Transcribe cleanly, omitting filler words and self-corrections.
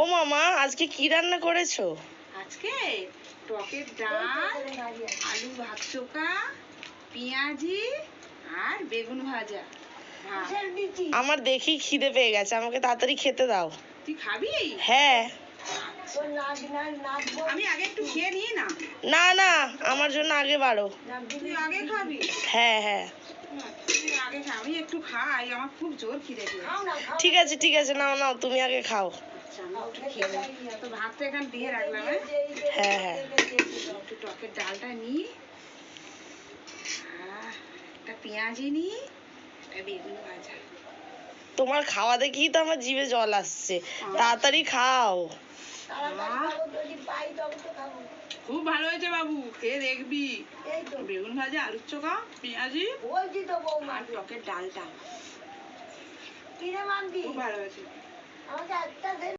ও মামা, আজকে কি রান্না করেছো? আজকে টকের ডাল, আলু ভাত চোখা, পেঁয়াজি আর বেগুন ভাজা। আমার দেখি খিদে পেয়ে গেছে, আমাকে তাড়াতাড়ি খেতে দাও। তুই খাবি? হ্যাঁ। আমি আগে একটু খেয়ে নিই না। না না, আমার জন্য আগে বাড়ো। তুই আগে খাবি? হ্যাঁ হ্যাঁ। তুই আগে খা, আমি একটু খাই, আমার খুব জোর খিদে পেয়েছে। ঠিক আছে, নাও নাও, তুমি আগে খাও। আচ্ছা, আমি একটু খেয়ে নিই। তো ভাতটা এখানে দিয়ে রাখলাম। হ্যাঁ হ্যাঁ। একটু টকের ডালটা নিই, একটা পেঁয়াজি নিই, একটা বেগুন ভাজা। তোমার খাওয়া দেখেই তো আমার জিভে জল আসছে, তাড়াতাড়ি খাও। খুব ভালো হয়েছে বাবু, খেয়ে দেখবি। বেগুন ভাজা, আলুর চোখা, পেঁয়াজি আর টকের ডালটা খুব ভালো হয়েছে।